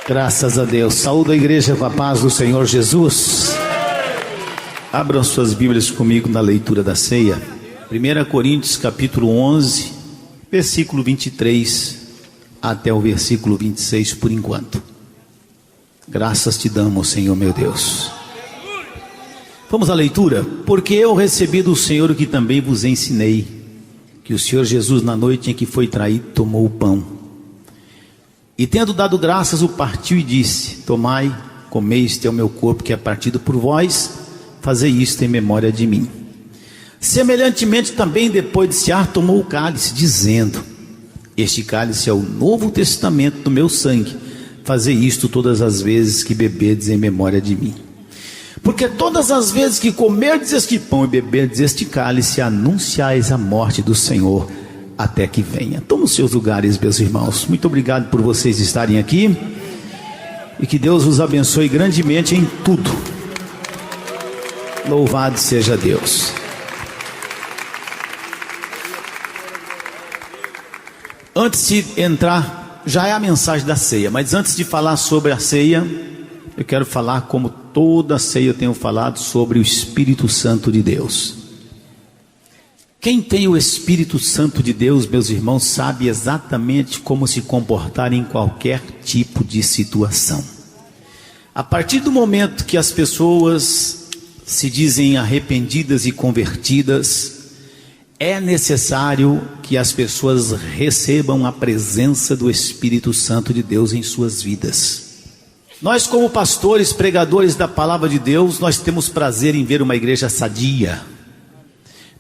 Graças a Deus. Saúde a igreja com a paz do Senhor Jesus. Abram suas Bíblias comigo na leitura da ceia. 1 Coríntios capítulo 11, versículo 23 até o versículo 26 por enquanto. Graças te damos, Senhor meu Deus. Vamos à leitura. Porque eu recebi do Senhor o que também vos ensinei, que o Senhor Jesus, na noite em que foi traído, tomou o pão. E tendo dado graças, o partiu e disse: tomai, comei, este é o meu corpo que é partido por vós, fazei isto em memória de mim. Semelhantemente também, depois de cear, tomou o cálice, dizendo: este cálice é o novo testamento do meu sangue, fazei isto todas as vezes que beberdes em memória de mim. Porque todas as vezes que comerdes este pão e beberdes este cálice, anunciais a morte do Senhor até que venha. Toma os seus lugares, meus irmãos. Muito obrigado por vocês estarem aqui, e que Deus os abençoe grandemente em tudo. Louvado seja Deus. Antes de entrar, já é a mensagem da ceia, mas antes de falar sobre a ceia, eu quero falar, como toda ceia eu tenho falado, sobre o Espírito Santo de Deus. Quem tem o Espírito Santo de Deus, meus irmãos, sabe exatamente como se comportar em qualquer tipo de situação. A partir do momento que as pessoas se dizem arrependidas e convertidas, é necessário que as pessoas recebam a presença do Espírito Santo de Deus em suas vidas. Nós, como pastores, pregadores da palavra de Deus, nós temos prazer em ver uma igreja sadia.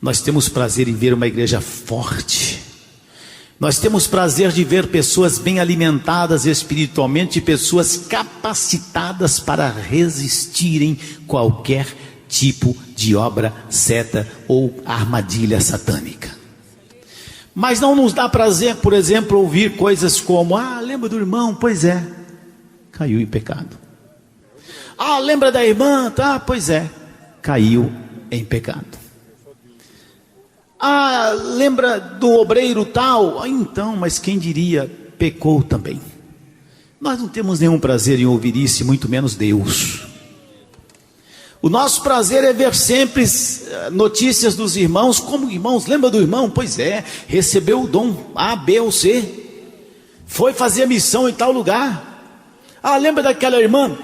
Nós temos prazer em ver uma igreja forte. Nós temos prazer de ver pessoas bem alimentadas espiritualmente, pessoas capacitadas para resistirem qualquer tipo de obra, seta ou armadilha satânica. Mas não nos dá prazer, por exemplo, ouvir coisas como: lembra do irmão? Pois é, caiu em pecado. Lembra da irmã? Pois é, caiu em pecado. Lembra do obreiro tal? Então, mas quem diria, pecou também. Nós não temos nenhum prazer em ouvir isso, muito menos Deus. O nosso prazer é ver sempre notícias dos irmãos, como irmãos, lembra do irmão? Pois é, recebeu o dom A, B ou C, foi fazer a missão em tal lugar. Lembra daquela irmã?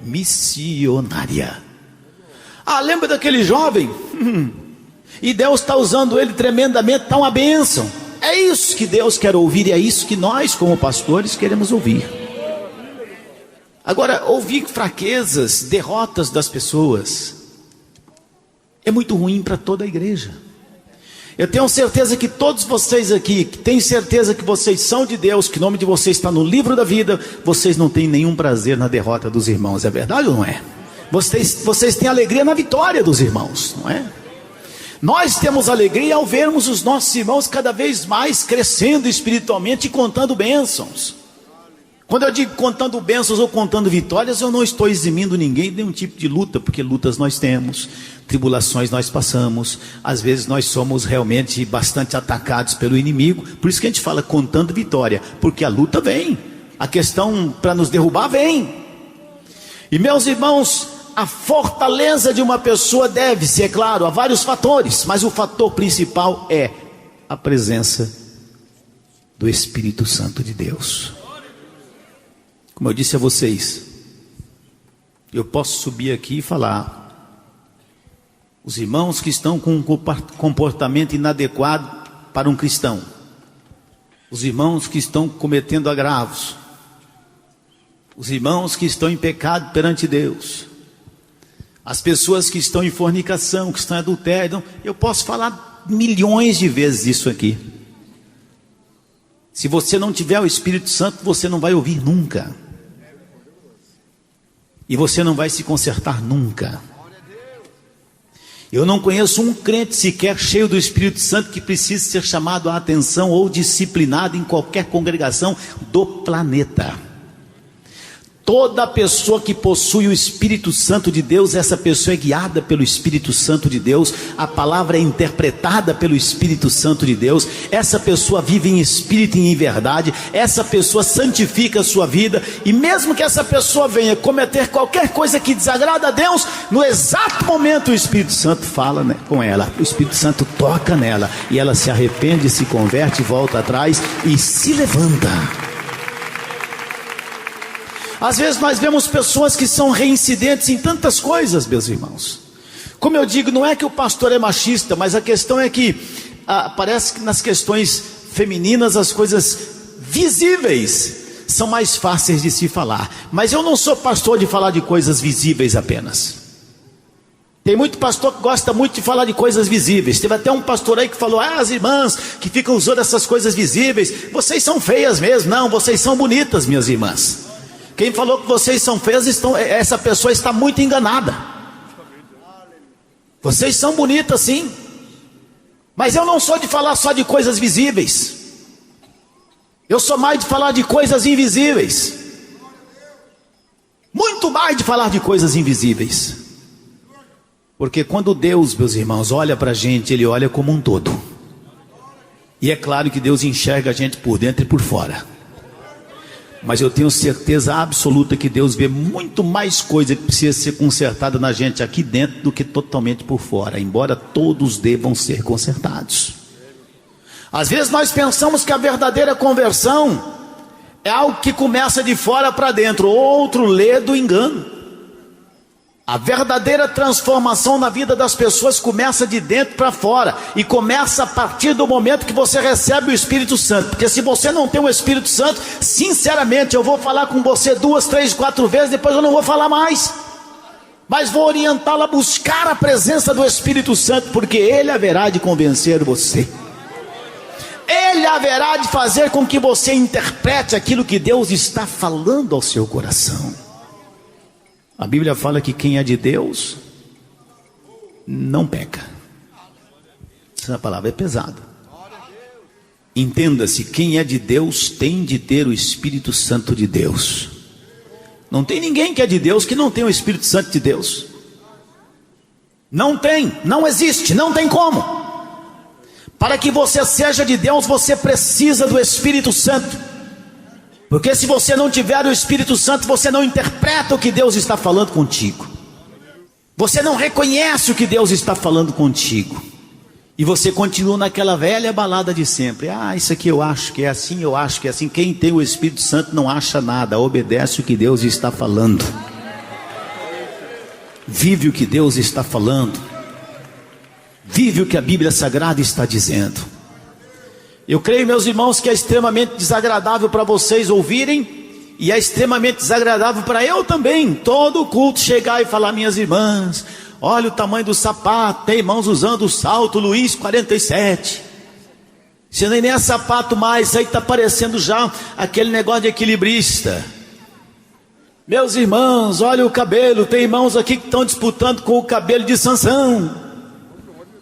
Missionária. Lembra daquele jovem? E Deus está usando ele tremendamente, está uma bênção. É isso que Deus quer ouvir, e é isso que nós, como pastores, queremos ouvir. Agora, ouvir fraquezas, derrotas das pessoas, é muito ruim para toda a igreja. Eu tenho certeza que todos vocês aqui, que têm certeza que vocês são de Deus, que o nome de vocês está no livro da vida, vocês não têm nenhum prazer na derrota dos irmãos. É verdade ou não é? Vocês têm alegria na vitória dos irmãos, não é? Nós temos alegria ao vermos os nossos irmãos cada vez mais crescendo espiritualmente e contando bênçãos. Quando eu digo contando bênçãos ou contando vitórias, eu não estou eximindo ninguém de nenhum tipo de luta, porque lutas nós temos, tribulações nós passamos, às vezes nós somos realmente bastante atacados pelo inimigo. Por isso que a gente fala contando vitória, porque a luta vem, a questão para nos derrubar vem. E meus irmãos, a fortaleza de uma pessoa deve-se, é claro, a vários fatores, mas o fator principal é a presença do Espírito Santo de Deus. Como eu disse a vocês, eu posso subir aqui e falar: os irmãos que estão com um comportamento inadequado para um cristão, os irmãos que estão cometendo agravos, os irmãos que estão em pecado perante Deus, as pessoas que estão em fornicação, que estão em adultério. Eu posso falar milhões de vezes isso aqui. Se você não tiver o Espírito Santo, você não vai ouvir nunca. E você não vai se consertar nunca. Eu não conheço um crente sequer cheio do Espírito Santo que precise ser chamado a atenção ou disciplinado em qualquer congregação do planeta. Toda pessoa que possui o Espírito Santo de Deus, essa pessoa é guiada pelo Espírito Santo de Deus, a palavra é interpretada pelo Espírito Santo de Deus, essa pessoa vive em espírito e em verdade, essa pessoa santifica a sua vida, e mesmo que essa pessoa venha cometer qualquer coisa que desagrada a Deus, no exato momento o Espírito Santo fala, né, com ela, o Espírito Santo toca nela, e ela se arrepende, se converte, volta atrás e se levanta. Às vezes nós vemos pessoas que são reincidentes em tantas coisas, meus irmãos. Como eu digo, não é que o pastor é machista, mas a questão é que parece que nas questões femininas as coisas visíveis são mais fáceis de se falar. Mas eu não sou pastor de falar de coisas visíveis apenas. Tem muito pastor que gosta muito de falar de coisas visíveis. Teve até um pastor aí que falou: as irmãs que ficam usando essas coisas visíveis, vocês são feias mesmo. Não, vocês são bonitas, minhas irmãs. Quem falou que vocês são feias, essa pessoa está muito enganada. Vocês são bonitas sim, mas eu não sou de falar só de coisas visíveis. Eu sou mais de falar de coisas invisíveis. Muito mais de falar de coisas invisíveis. Porque quando Deus, meus irmãos, olha para a gente, Ele olha como um todo. E é claro que Deus enxerga a gente por dentro e por fora. Mas eu tenho certeza absoluta que Deus vê muito mais coisa que precisa ser consertada na gente aqui dentro do que totalmente por fora, embora todos devam ser consertados. Às vezes nós pensamos que a verdadeira conversão é algo que começa de fora para dentro, outro lê do engano. A verdadeira transformação na vida das pessoas começa de dentro para fora, e começa a partir do momento que você recebe o Espírito Santo. Porque se você não tem o Espírito Santo, sinceramente, eu vou falar com você 2, 3, 4 vezes, depois eu não vou falar mais. Mas vou orientá-la a buscar a presença do Espírito Santo, porque Ele haverá de convencer você. Ele haverá de fazer com que você interprete aquilo que Deus está falando ao seu coração. A Bíblia fala que quem é de Deus não peca. Essa palavra é pesada. Entenda-se, quem é de Deus tem de ter o Espírito Santo de Deus. Não tem ninguém que é de Deus que não tem o Espírito Santo de Deus. Não tem, não existe, não tem como. Para que você seja de Deus, você precisa do Espírito Santo. Porque se você não tiver o Espírito Santo, você não interpreta o que Deus está falando contigo. Você não reconhece o que Deus está falando contigo. E você continua naquela velha balada de sempre. Isso aqui eu acho que é assim, eu acho que é assim. Quem tem o Espírito Santo não acha nada, obedece o que Deus está falando. Vive o que Deus está falando. Vive o que a Bíblia Sagrada está dizendo. Eu creio, meus irmãos, que é extremamente desagradável para vocês ouvirem, e é extremamente desagradável para eu também, todo culto chegar e falar: minhas irmãs, olha o tamanho do sapato, tem irmãos usando o salto Luiz 47, isso nem é sapato mais, isso aí está parecendo já aquele negócio de equilibrista. Meus irmãos, olha o cabelo, tem irmãos aqui que estão disputando com o cabelo de Sansão.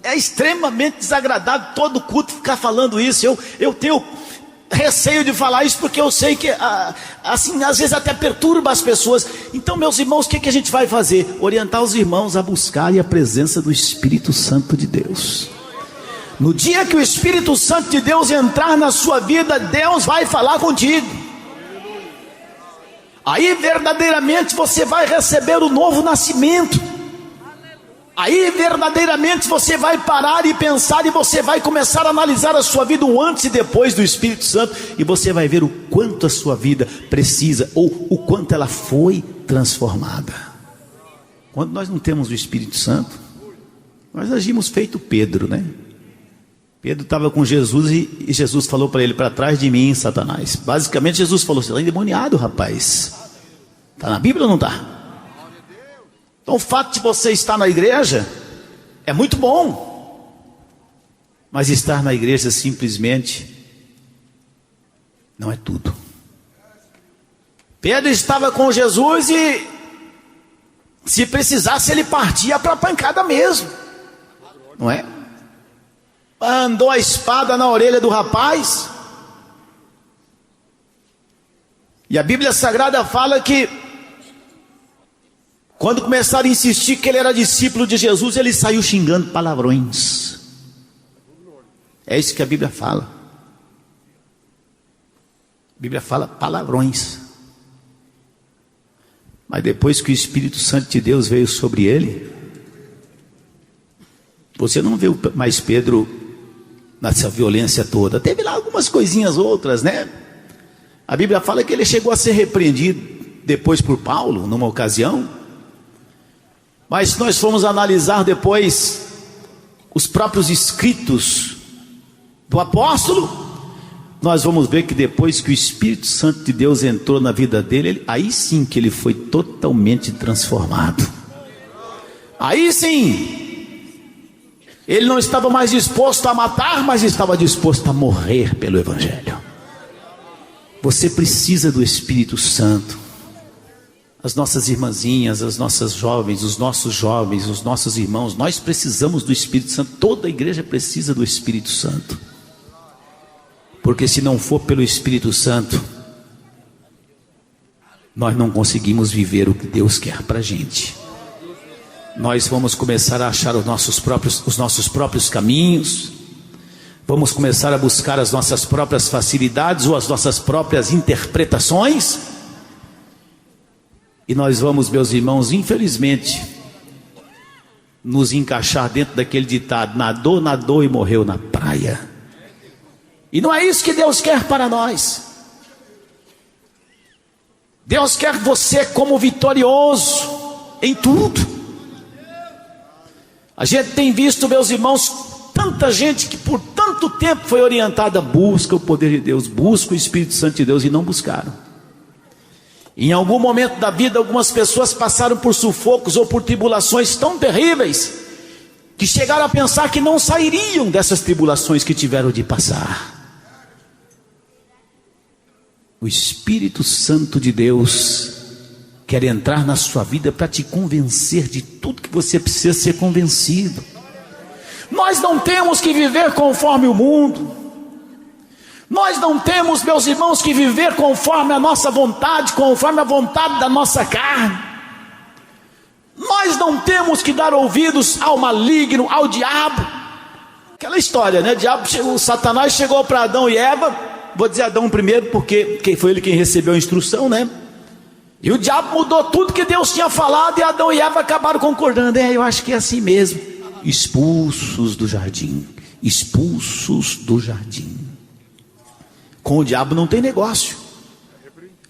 É extremamente desagradável todo culto ficar falando isso. Eu tenho receio de falar isso, porque eu sei que assim, às vezes até perturba as pessoas. Então, meus irmãos, o que a gente vai fazer? Orientar os irmãos a buscarem a presença do Espírito Santo de Deus. No dia que o Espírito Santo de Deus entrar na sua vida, Deus vai falar contigo. Aí verdadeiramente você vai receber o novo nascimento. Aí verdadeiramente você vai parar e pensar, e você vai começar a analisar a sua vida, o antes e depois do Espírito Santo, e você vai ver o quanto a sua vida precisa, ou o quanto ela foi transformada. Quando nós não temos o Espírito Santo, nós agimos feito Pedro, né? Pedro estava com Jesus e Jesus falou para ele: para trás de mim, Satanás. Basicamente Jesus falou: você está endemoniado, rapaz. Está na Bíblia ou não está? Então o fato de você estar na igreja é muito bom, mas estar na igreja simplesmente não é tudo. Pedro estava com Jesus e, se precisasse, ele partia para a pancada mesmo, não é? Andou a espada na orelha do rapaz. E a Bíblia Sagrada fala que Quando começaram a insistir que ele era discípulo de Jesus, ele saiu xingando palavrões. É isso que a Bíblia fala. A Bíblia fala palavrões. Mas depois que o Espírito Santo de Deus veio sobre ele, você não vê mais Pedro nessa violência toda. Teve lá algumas coisinhas outras, né? A Bíblia fala que ele chegou a ser repreendido depois por Paulo, numa ocasião. Mas se nós formos analisar depois os próprios escritos do apóstolo, nós vamos ver que depois que o Espírito Santo de Deus entrou na vida dele, aí sim que ele foi totalmente transformado. Aí sim, ele não estava mais disposto a matar, mas estava disposto a morrer pelo Evangelho. Você precisa do Espírito Santo. As nossas irmãzinhas, as nossas jovens, os nossos irmãos, nós precisamos do Espírito Santo. Toda a igreja precisa do Espírito Santo. Porque se não for pelo Espírito Santo, nós não conseguimos viver o que Deus quer para a gente. Nós vamos começar a achar os nossos próprios caminhos, vamos começar a buscar as nossas próprias facilidades ou as nossas próprias interpretações, e nós vamos, meus irmãos, infelizmente, nos encaixar dentro daquele ditado: nadou, nadou e morreu na praia. E não é isso que Deus quer para nós. Deus quer você como vitorioso em tudo. A gente tem visto, meus irmãos, tanta gente que por tanto tempo foi orientada: busca o poder de Deus, busca o Espírito Santo de Deus, e não buscaram. Em algum momento da vida, algumas pessoas passaram por sufocos ou por tribulações tão terríveis, que chegaram a pensar que não sairiam dessas tribulações que tiveram de passar. O Espírito Santo de Deus quer entrar na sua vida para te convencer de tudo que você precisa ser convencido. Nós não temos que viver conforme o mundo. Nós não temos, meus irmãos, que viver conforme a nossa vontade, conforme a vontade da nossa carne. Nós não temos que dar ouvidos ao maligno, ao diabo. Aquela história, né? O Satanás chegou para Adão e Eva. Vou dizer Adão primeiro, porque foi ele quem recebeu a instrução, né? E o diabo mudou tudo que Deus tinha falado, e Adão e Eva acabaram concordando. Eu acho que é assim mesmo. Expulsos do jardim. Expulsos do jardim. Com o diabo não tem negócio.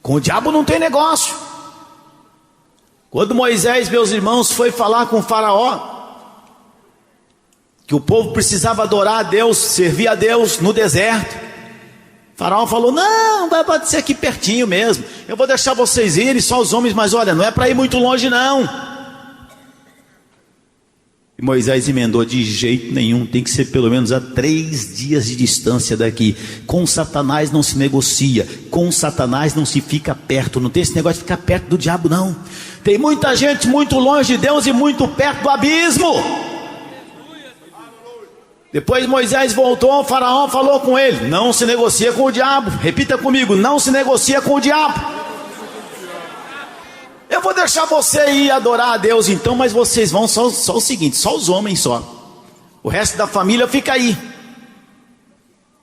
Com o diabo não tem negócio. Quando Moisés, meus irmãos, foi falar com o Faraó que o povo precisava adorar a Deus, servir a Deus no deserto, o Faraó falou: não, vai ser aqui pertinho mesmo, eu vou deixar vocês irem, só os homens, mas olha, não é para ir muito longe não. E Moisés emendou: de jeito nenhum, tem que ser pelo menos a 3 dias de distância daqui. Com Satanás não se negocia, com Satanás não se fica perto, não tem esse negócio de ficar perto do diabo não. Tem muita gente muito longe de Deus e muito perto do abismo. Depois Moisés voltou, o Faraó falou com ele: não se negocia com o diabo. Repita comigo: não se negocia com o diabo. Eu vou deixar você ir adorar a Deus então, mas vocês vão só o seguinte, só os homens só. O resto da família fica aí.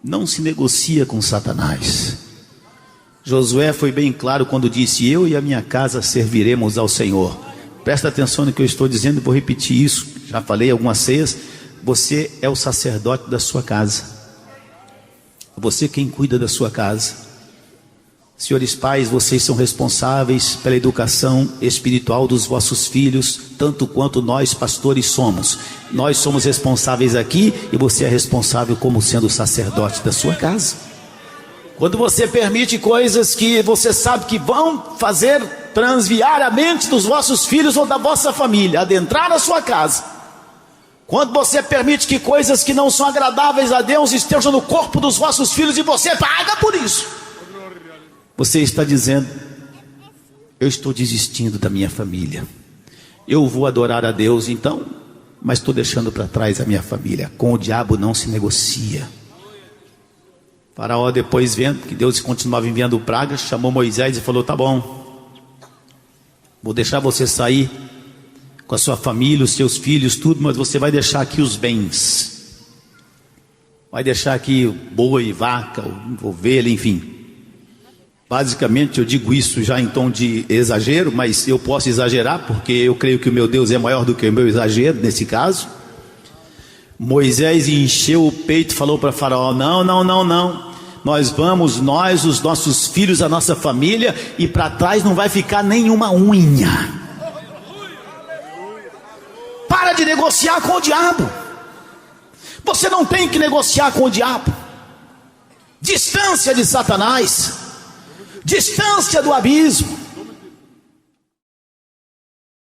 Não se negocia com Satanás. Josué foi bem claro quando disse: eu e a minha casa serviremos ao Senhor. Presta atenção no que eu estou dizendo, vou repetir isso. Já falei algumas ceias. Você é o sacerdote da sua casa. Você quem cuida da sua casa. Senhores pais, vocês são responsáveis pela educação espiritual dos vossos filhos, tanto quanto nós pastores somos. Nós somos responsáveis aqui, e você é responsável como sendo o sacerdote da sua casa. Quando você permite coisas que você sabe que vão fazer transviar a mente dos vossos filhos ou da vossa família, adentrar a sua casa. Quando você permite que coisas que não são agradáveis a Deus estejam no corpo dos vossos filhos e você paga por isso, você está dizendo: eu estou desistindo da minha família. Eu vou adorar a Deus então, mas estou deixando para trás a minha família. Com o diabo não se negocia. Faraó, depois vendo que Deus continuava enviando pragas, chamou Moisés e falou: tá bom, vou deixar você sair com a sua família, os seus filhos, tudo, mas você vai deixar aqui os bens. Vai deixar aqui boi, vaca, ovelha, enfim. Basicamente eu digo isso já em tom de exagero, mas eu posso exagerar, porque eu creio que o meu Deus é maior do que o meu exagero, nesse caso. Moisés encheu o peito e falou para Faraó: não, nós vamos, os nossos filhos, a nossa família, e para trás não vai ficar nenhuma unha. Para de negociar com o diabo. Você não tem que negociar com o diabo. Distância de Satanás, distância do abismo.